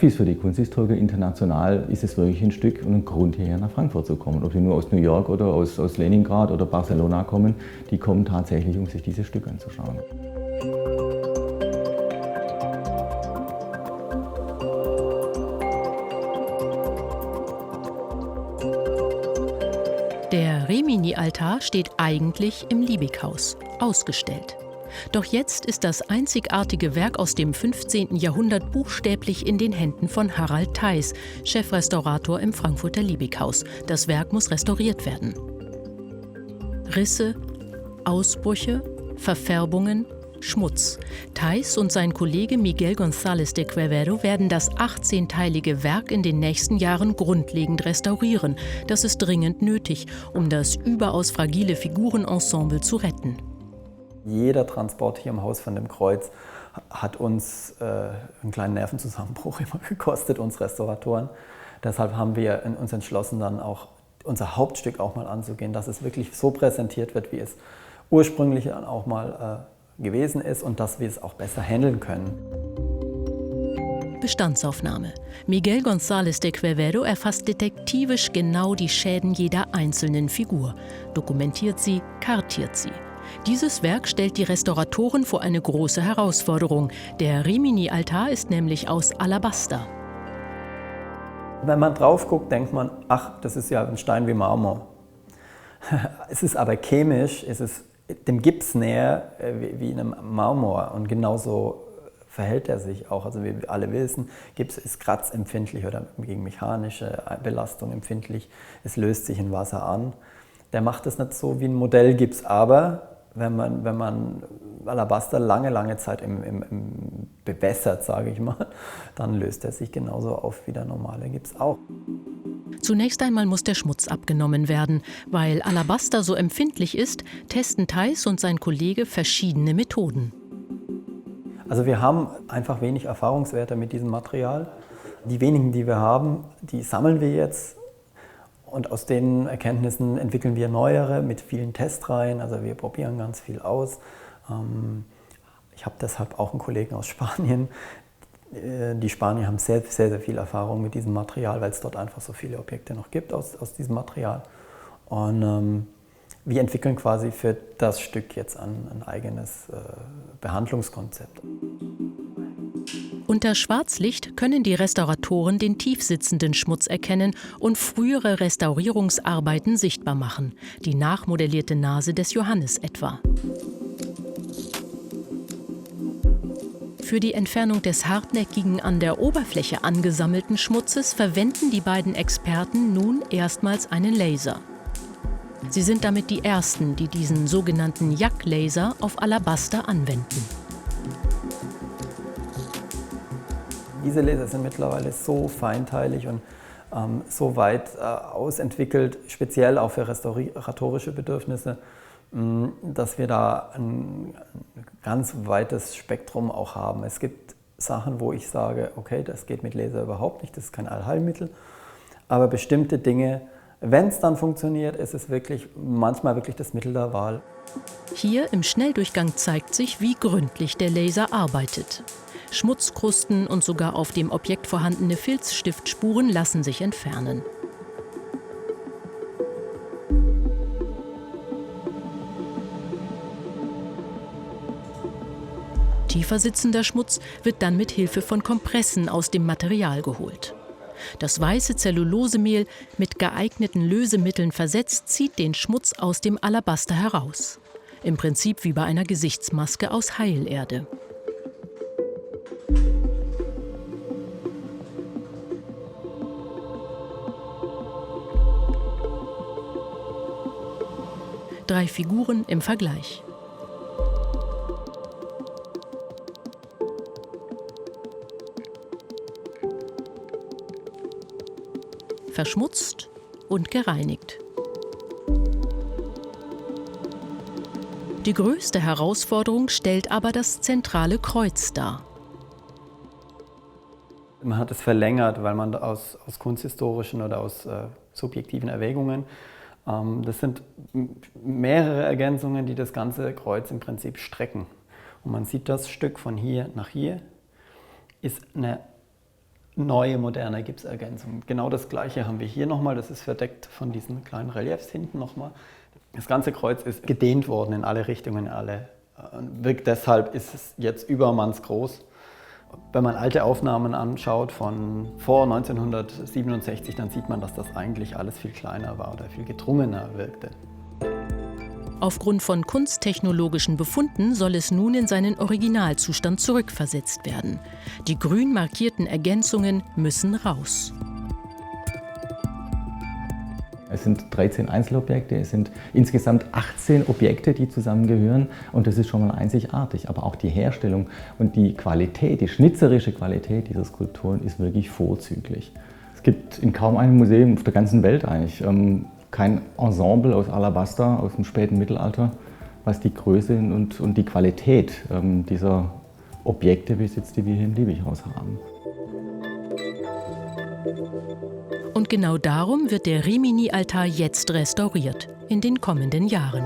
fies für die Kunsthistoriker. International ist es wirklich ein Stück und ein Grund, hierher nach Frankfurt zu kommen. Ob die nur aus New York oder aus Leningrad oder Barcelona kommen, die kommen tatsächlich, um sich dieses Stück anzuschauen. Der Rimini-Altar steht eigentlich im Liebighaus, ausgestellt. Doch jetzt ist das einzigartige Werk aus dem 15. Jahrhundert buchstäblich in den Händen von Harald Theis, Chefrestaurator im Frankfurter Liebighaus. Das Werk muss restauriert werden. Risse, Ausbrüche, Verfärbungen, Schmutz. Theis und sein Kollege Miguel González de Quevedo werden das 18-teilige Werk in den nächsten Jahren grundlegend restaurieren. Das ist dringend nötig, um das überaus fragile Figurenensemble zu retten. Jeder Transport hier im Haus von dem Kreuz hat uns einen kleinen Nervenzusammenbruch immer gekostet, uns Restauratoren. Deshalb haben wir uns entschlossen, dann auch unser Hauptstück auch mal anzugehen, dass es wirklich so präsentiert wird, wie es ursprünglich dann auch mal gewesen ist und dass wir es auch besser handeln können. Bestandsaufnahme. Miguel González de Quevedo erfasst detektivisch genau die Schäden jeder einzelnen Figur, dokumentiert sie, kartiert sie. Dieses Werk stellt die Restauratoren vor eine große Herausforderung. Der Rimini-Altar ist nämlich aus Alabaster. Wenn man drauf guckt, denkt man, ach, das ist ja ein Stein wie Marmor. Es ist aber chemisch, es ist dem Gips näher wie einem Marmor und genauso verhält er sich auch. Also wie wir alle wissen, Gips ist kratzempfindlich oder gegen mechanische Belastung empfindlich. Es löst sich in Wasser an. Der macht es nicht so wie ein Modellgips, aber wenn man Alabaster lange Zeit bewässert, sage ich mal, dann löst er sich genauso auf wie der normale Gips auch. Zunächst einmal muss der Schmutz abgenommen werden. Weil Alabaster so empfindlich ist, testen Theis und sein Kollege verschiedene Methoden. Also wir haben einfach wenig Erfahrungswerte mit diesem Material. Die wenigen, die wir haben, die sammeln wir jetzt. Und aus den Erkenntnissen entwickeln wir neuere mit vielen Testreihen. Also wir probieren ganz viel aus. Ich habe deshalb auch einen Kollegen aus Spanien. Die Spanier haben sehr viel Erfahrung mit diesem Material, weil es dort einfach so viele Objekte noch gibt aus diesem Material. Und wir entwickeln quasi für das Stück jetzt ein eigenes Behandlungskonzept. Unter Schwarzlicht können die Restauratoren den tiefsitzenden Schmutz erkennen und frühere Restaurierungsarbeiten sichtbar machen. Die nachmodellierte Nase des Johannes etwa. Für die Entfernung des hartnäckigen, an der Oberfläche angesammelten Schmutzes verwenden die beiden Experten nun erstmals einen Laser. Sie sind damit die ersten, die diesen sogenannten YAG-Laser auf Alabaster anwenden. Diese Laser sind mittlerweile so feinteilig und so weit ausentwickelt, speziell auch für restauratorische Bedürfnisse, dass wir da ein ganz weites Spektrum auch haben. Es gibt Sachen, wo ich sage, okay, das geht mit Laser überhaupt nicht, das ist kein Allheilmittel. Aber bestimmte Dinge, wenn es dann funktioniert, ist es manchmal wirklich das Mittel der Wahl. Hier im Schnelldurchgang zeigt sich, wie gründlich der Laser arbeitet. Schmutzkrusten und sogar auf dem Objekt vorhandene Filzstiftspuren lassen sich entfernen. Tiefer sitzender Schmutz wird dann mit Hilfe von Kompressen aus dem Material geholt. Das weiße Zellulosemehl, mit geeigneten Lösemitteln versetzt, zieht den Schmutz aus dem Alabaster heraus. Im Prinzip wie bei einer Gesichtsmaske aus Heilerde. Drei Figuren im Vergleich. Verschmutzt und gereinigt. Die größte Herausforderung stellt aber das zentrale Kreuz dar. Man hat es verlängert, weil man aus kunsthistorischen oder aus subjektiven Erwägungen, das sind mehrere Ergänzungen, die das ganze Kreuz im Prinzip strecken. Und man sieht, das Stück von hier nach hier ist eine neue, moderne Gipsergänzung. Genau das Gleiche haben wir hier nochmal, das ist verdeckt von diesen kleinen Reliefs hinten nochmal. Das ganze Kreuz ist gedehnt worden in alle Richtungen, deshalb ist es jetzt übermannsgroß. Wenn man alte Aufnahmen anschaut von vor 1967, dann sieht man, dass das eigentlich alles viel kleiner war oder viel gedrungener wirkte. Aufgrund von kunsttechnologischen Befunden soll es nun in seinen Originalzustand zurückversetzt werden. Die grün markierten Ergänzungen müssen raus. Es sind 13 Einzelobjekte, es sind insgesamt 18 Objekte, die zusammengehören und das ist schon mal einzigartig. Aber auch die Herstellung und die Qualität, die schnitzerische Qualität dieser Skulpturen ist wirklich vorzüglich. Es gibt in kaum einem Museum auf der ganzen Welt eigentlich kein Ensemble aus Alabaster aus dem späten Mittelalter, was die Größe und die Qualität dieser Objekte besitzt, die wir hier im Liebighaus haben. Und genau darum wird der Rimini-Altar jetzt restauriert, in den kommenden Jahren.